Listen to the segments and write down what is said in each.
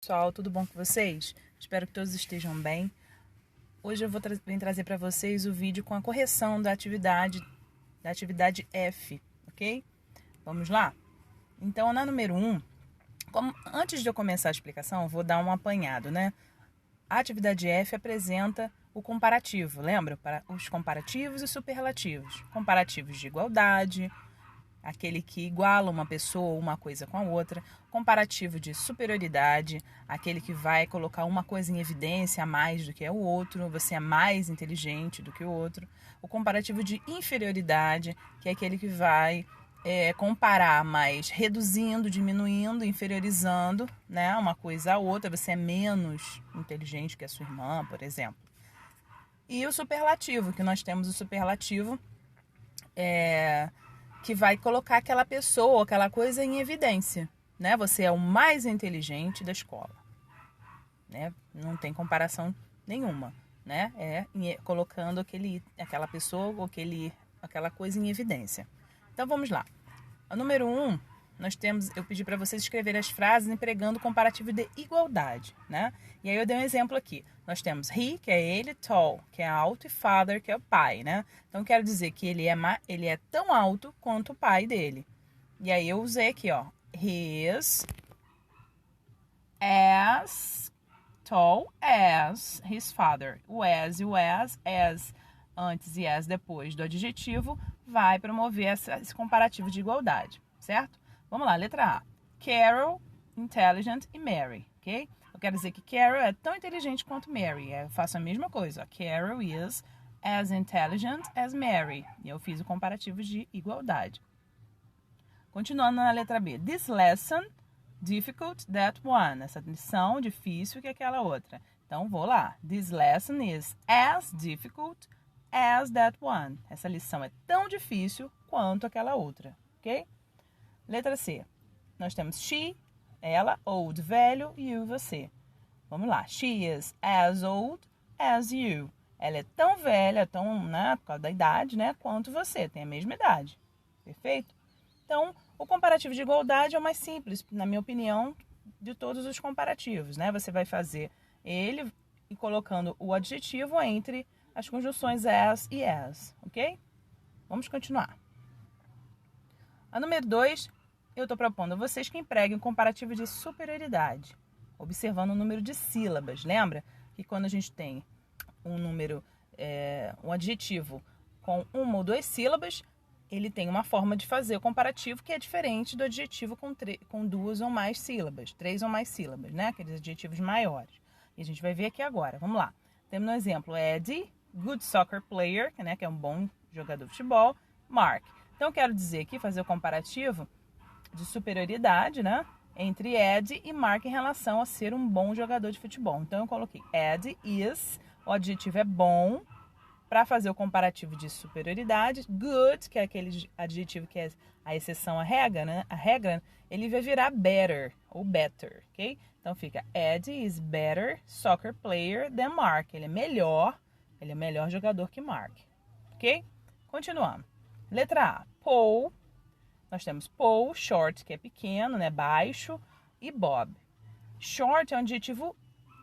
pessoal, tudo bom com vocês? Espero que todos estejam bem. Hoje eu vou trazer para vocês o vídeo com a correção da atividade F, ok? Vamos lá? Então, na número 1, antes de eu começar a explicação, eu vou dar um apanhado, né? A atividade F apresenta o comparativo, lembra? Para os comparativos e superlativos. Comparativos de igualdade, aquele que iguala uma pessoa ou uma coisa com a outra. Comparativo de superioridade, aquele que vai colocar uma coisa em evidência a mais do que é o outro, você é mais inteligente do que o outro. O comparativo de inferioridade, que é aquele que vai comparar, mas reduzindo, diminuindo, inferiorizando, né, uma coisa a outra. Você é menos inteligente que a sua irmã, por exemplo. E o superlativo, que nós temos o superlativo que vai colocar aquela pessoa, aquela coisa em evidência, né? Você é o mais inteligente da escola, né? Não tem comparação nenhuma, né? Colocando aquela pessoa ou aquela coisa em evidência. Então vamos lá. O número 1, eu pedi para vocês escreverem as frases empregando o comparativo de igualdade, né? E aí eu dei um exemplo aqui. Nós temos he, que é ele, tall, que é alto, e father, que é o pai, né? Então quero dizer que ele é tão alto quanto o pai dele. E aí eu usei aqui, ó, he is as tall as his father. O as e o as antes e as depois do adjetivo, vai promover esse comparativo de igualdade, certo? Vamos lá, letra A. Carol, intelligent e Mary, ok? Eu quero dizer que Carol é tão inteligente quanto Mary. Eu faço a mesma coisa. Carol is as intelligent as Mary. E eu fiz o comparativo de igualdade. Continuando na letra B. This lesson, difficult that one. Essa lição difícil que aquela outra. Então, vou lá. This lesson is as difficult as that one. Essa lição é tão difícil quanto aquela outra, ok? Letra C. Nós temos she, ela, old, velho, you, você. Vamos lá. She is as old as you. Ela é tão velha, né, por causa da idade, né, quanto você. Tem a mesma idade. Perfeito? Então, o comparativo de igualdade é o mais simples, na minha opinião, de todos os comparativos, né? Você vai fazer ele e colocando o adjetivo entre as conjunções as e as, ok? Vamos continuar. A número 2, eu estou propondo a vocês que empreguem um comparativo de superioridade, observando o número de sílabas. Lembra que quando a gente tem um adjetivo com uma ou duas sílabas, ele tem uma forma de fazer o comparativo que é diferente do adjetivo com duas ou mais sílabas, 3 ou mais sílabas, né? Aqueles adjetivos maiores. E a gente vai ver aqui agora. Vamos lá. Temos no exemplo Eddie, good soccer player, né, que é um bom jogador de futebol, Mark. Então, eu quero dizer aqui, fazer o comparativo de superioridade, né, entre Eddie e Mark em relação a ser um bom jogador de futebol. Então, eu coloquei Eddie is, o adjetivo é bom, para fazer o comparativo de superioridade. Good, que é aquele adjetivo que é a exceção à regra, né, ele vai virar better, ou better, ok? Então, fica Eddie is better soccer player than Mark. Ele é melhor jogador que Mark, ok? Continuando. Letra A, Paul. Nós temos Paul, short, que é pequeno, né, baixo, e Bob. Short é um adjetivo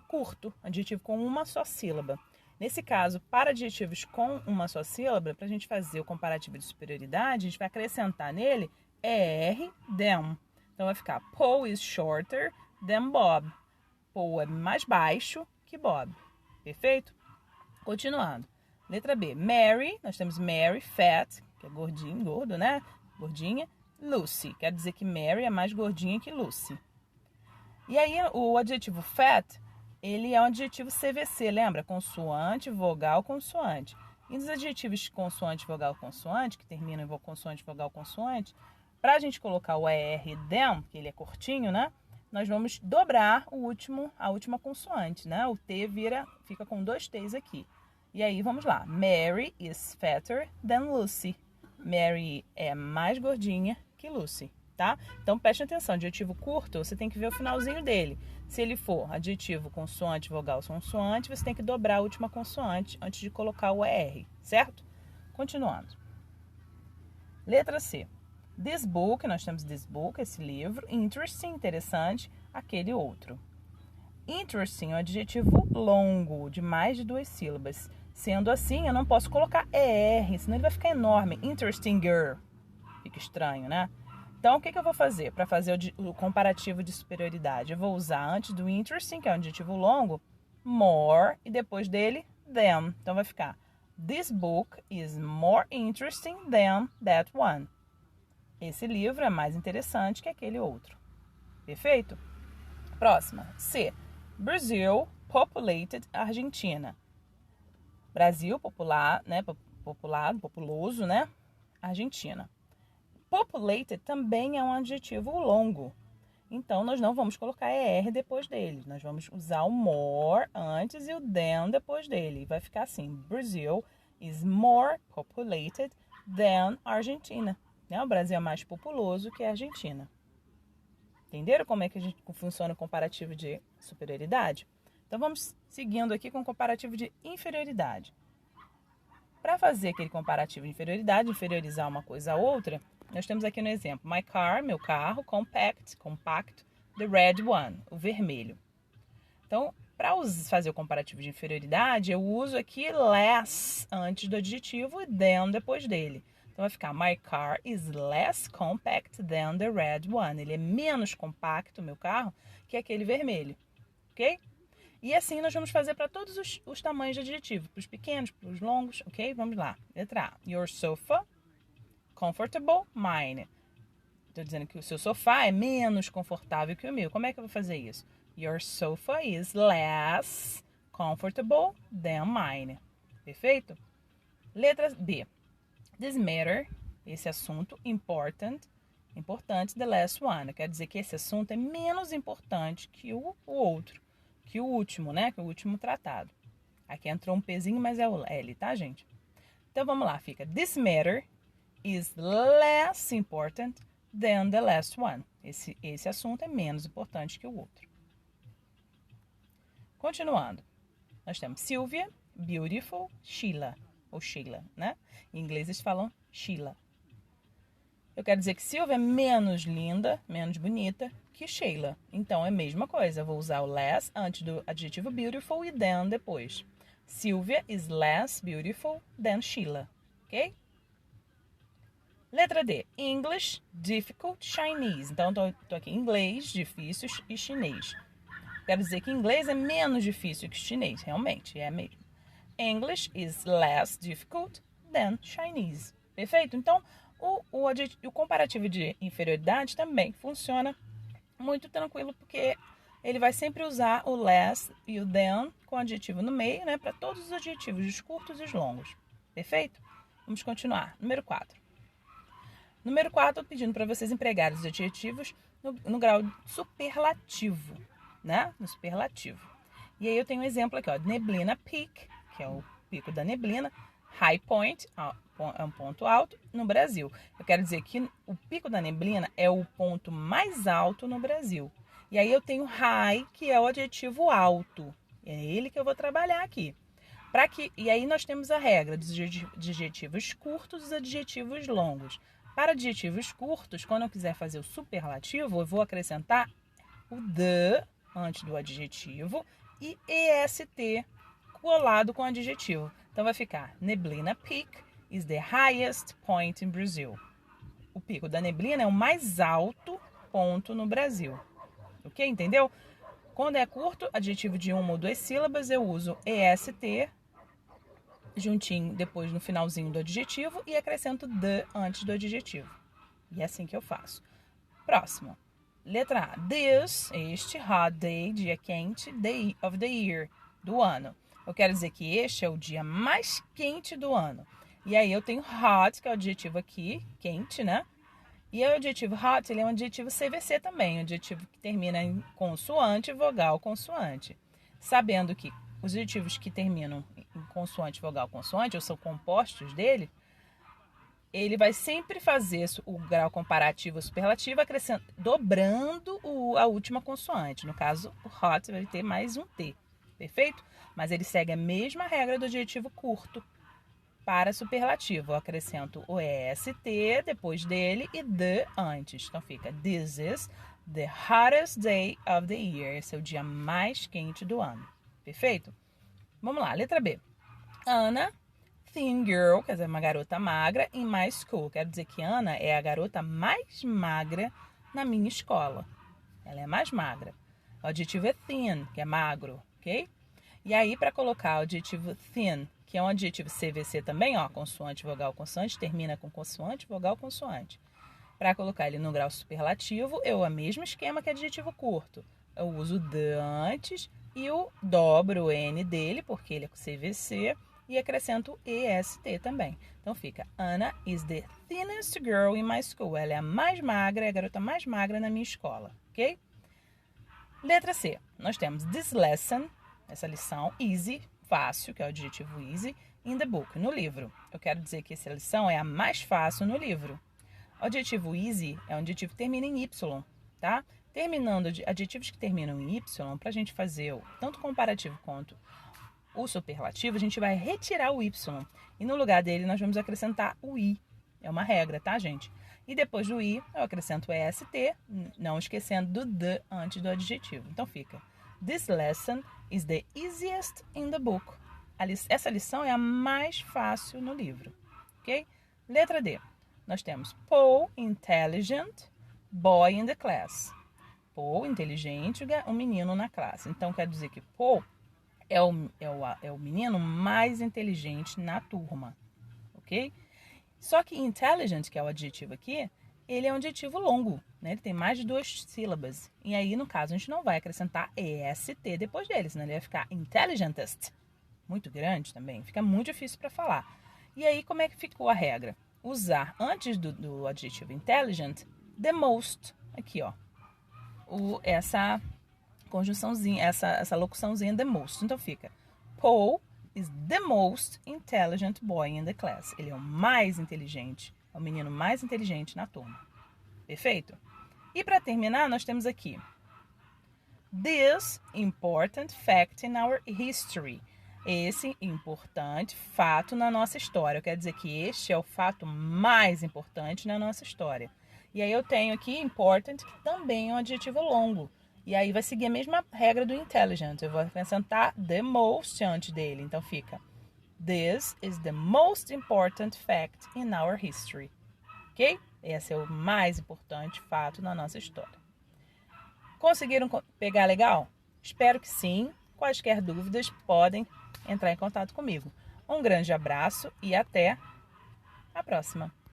curto, adjetivo com uma só sílaba. Nesse caso, para adjetivos com uma só sílaba, para a gente fazer o comparativo de superioridade, a gente vai acrescentar nele er, than. Então, vai ficar Paul is shorter than Bob. Paul é mais baixo que Bob. Perfeito? Continuando. Letra B. Mary. Nós temos Mary, fat, que é gordo, né? Gordinha. Lucy. Quer dizer que Mary é mais gordinha que Lucy. E aí, o adjetivo fat, ele é um adjetivo CVC, lembra? Consoante, vogal, consoante. E nos adjetivos consoante, vogal, consoante, que terminam em consoante, vogal, consoante, para a gente colocar o ER than, que ele é curtinho, né? Nós vamos dobrar a última consoante, né? O T fica com 2 T's aqui. E aí, vamos lá. Mary is fatter than Lucy. Mary é mais gordinha que Lucy, tá? Então, preste atenção. Adjetivo curto, você tem que ver o finalzinho dele. Se ele for adjetivo consoante, vogal, consoante, você tem que dobrar a última consoante antes de colocar o ER, certo? Continuando. Letra C. This book, esse livro. Interesting, interessante, aquele outro. Interesting é um adjetivo longo, de mais de 2 sílabas. Sendo assim, eu não posso colocar ER, senão ele vai ficar enorme. Interestinger. Fica estranho, né? Então, o que eu vou fazer para fazer o comparativo de superioridade? Eu vou usar antes do interesting, que é um adjetivo longo, more, e depois dele, than. Então, vai ficar: This book is more interesting than that one. Esse livro é mais interessante que aquele outro. Perfeito? Próxima. C. Brazil populated Argentina. Brasil, popular, né? Populoso, né? Argentina. Populated também é um adjetivo longo. Então, nós não vamos colocar ER depois dele. Nós vamos usar o more antes e o than depois dele. Vai ficar assim: Brazil is more populated than Argentina. Né? O Brasil é mais populoso que a Argentina. Entenderam como é que funciona o comparativo de superioridade? Então, vamos seguindo aqui com o comparativo de inferioridade. Para fazer aquele comparativo de inferioridade, inferiorizar uma coisa a outra, nós temos aqui no exemplo: My car, meu carro, compacto, the red one, o vermelho. Então, para fazer o comparativo de inferioridade, eu uso aqui less antes do adjetivo e than depois dele. Então, vai ficar: My car is less compact than the red one. Ele é menos compacto, meu carro, que aquele vermelho. Ok? E assim nós vamos fazer para todos os tamanhos de adjetivo, para os pequenos, para os longos, ok? Vamos lá. Letra A. Your sofa, comfortable, mine. Estou dizendo que o seu sofá é menos confortável que o meu. Como é que eu vou fazer isso? Your sofa is less comfortable than mine. Perfeito? Letra B. This matter, esse assunto, importante, the last one. Quer dizer que esse assunto é menos importante que o outro. Que o último, né? Que o último tratado. Aqui entrou um Pzinho, mas é o L, tá, gente? Então, vamos lá. Fica: This matter is less important than the last one. Esse assunto é menos importante que o outro. Continuando. Nós temos Sylvia, beautiful, Sheila. Ou Sheila, né? Em inglês eles falam Sheila. Eu quero dizer que Sylvia é menos linda, menos bonita que Sheila. Então, é a mesma coisa. Eu vou usar o less antes do adjetivo beautiful e than depois. Sylvia is less beautiful than Sheila. Ok? Letra D. English, difficult, Chinese. Então, estou aqui: inglês, difícil, e chinês. Quero dizer que inglês é menos difícil que chinês. Realmente, é mesmo. English is less difficult than Chinese. Perfeito? Então, o comparativo de inferioridade também funciona muito tranquilo, porque ele vai sempre usar o less e o than com adjetivo no meio, né? Para todos os adjetivos, os curtos e os longos. Perfeito? Vamos continuar. Número 4. Número 4, pedindo para vocês empregarem os adjetivos no grau superlativo, né? No superlativo. E aí eu tenho um exemplo aqui, ó. Neblina peak, que é o pico da neblina. High point, é um ponto alto no Brasil. Eu quero dizer que o pico da neblina é o ponto mais alto no Brasil. E aí eu tenho high, que é o adjetivo alto. É ele que eu vou trabalhar aqui. E aí nós temos a regra dos adjetivos curtos e dos adjetivos longos. Para adjetivos curtos, quando eu quiser fazer o superlativo, eu vou acrescentar o the antes do adjetivo e est colado com o adjetivo. Então vai ficar: Neblina Peak is the highest point in Brazil. O pico da neblina é o mais alto ponto no Brasil. Ok? Entendeu? Quando é curto, adjetivo de uma ou duas sílabas, eu uso est juntinho depois no finalzinho do adjetivo e acrescento the antes do adjetivo. E é assim que eu faço. Próximo. Letra A. This, este hot day, dia quente, day of the year, do ano. Eu quero dizer que este é o dia mais quente do ano. E aí eu tenho hot, que é o adjetivo aqui, quente, né? E o adjetivo hot, ele é um adjetivo CVC também, um adjetivo que termina em consoante, vogal, consoante. Sabendo que os adjetivos que terminam em consoante, vogal, consoante, ou são compostos dele, ele vai sempre fazer o grau comparativo superlativo dobrando a última consoante. No caso, o hot vai ter mais um T. Perfeito? Mas ele segue a mesma regra do adjetivo curto para superlativo. Eu acrescento o est depois dele e the antes. Então fica: This is The hottest day of the year. Esse é o dia mais quente do ano. Perfeito? Vamos lá, letra B. Anna, thin girl, quer dizer, uma garota magra, in my school. Quero dizer que Ana é a garota mais magra na minha escola. Ela é mais magra. O adjetivo é thin, que é magro, ok? E aí, para colocar o adjetivo thin, que é um adjetivo CVC também, ó, consoante, vogal, consoante, termina com consoante, vogal, consoante. Para colocar ele no grau superlativo, eu o mesmo esquema que adjetivo curto. Eu uso the antes e eu dobro o N dele, porque ele é CVC, e acrescento EST também. Então fica, Anna is the thinnest girl in my school. Ela é a mais magra, é a garota mais magra na minha escola, ok? Letra C, nós temos this lesson, essa lição, easy, fácil, que é o adjetivo easy, in the book, no livro. Eu quero dizer que essa lição é a mais fácil no livro. O adjetivo easy é um adjetivo que termina em Y, tá? Terminando, adjetivos que terminam em Y, para a gente fazer tanto o comparativo quanto o superlativo, a gente vai retirar o Y. E no lugar dele, nós vamos acrescentar o I. É uma regra, tá, gente? E depois do I, eu acrescento o EST, não esquecendo do the antes do adjetivo. Então fica, this lesson is the easiest in the book. Essa lição é a mais fácil no livro, ok? Letra D. Nós temos Paul, intelligent, boy in the class. Paul, inteligente, um menino na classe. Então, quer dizer que Paul é o menino mais inteligente na turma, ok? Só que intelligent, que é o adjetivo aqui, ele é um adjetivo longo, né? Ele tem mais de 2 sílabas. E aí, no caso, a gente não vai acrescentar EST depois dele, senão ele vai ficar intelligentest. Muito grande também, fica muito difícil para falar. E aí, como é que ficou a regra? Usar antes do adjetivo intelligent, the most, aqui ó, essa conjunçãozinha, essa locuçãozinha the most. Então fica, Paul is the most intelligent boy in the class. Ele é o mais inteligente, é o menino mais inteligente na turma. Perfeito? E para terminar, nós temos aqui, this important fact in our history. Esse importante fato na nossa história. Quer dizer que este é o fato mais importante na nossa história. E aí eu tenho aqui important, que também é um adjetivo longo. E aí vai seguir a mesma regra do intelligent. Eu vou acrescentar the most antes dele. Então fica, this is the most important fact in our history. Ok? Esse é o mais importante fato na nossa história. Conseguiram pegar legal? Espero que sim. Quaisquer dúvidas podem entrar em contato comigo. Um grande abraço e até a próxima!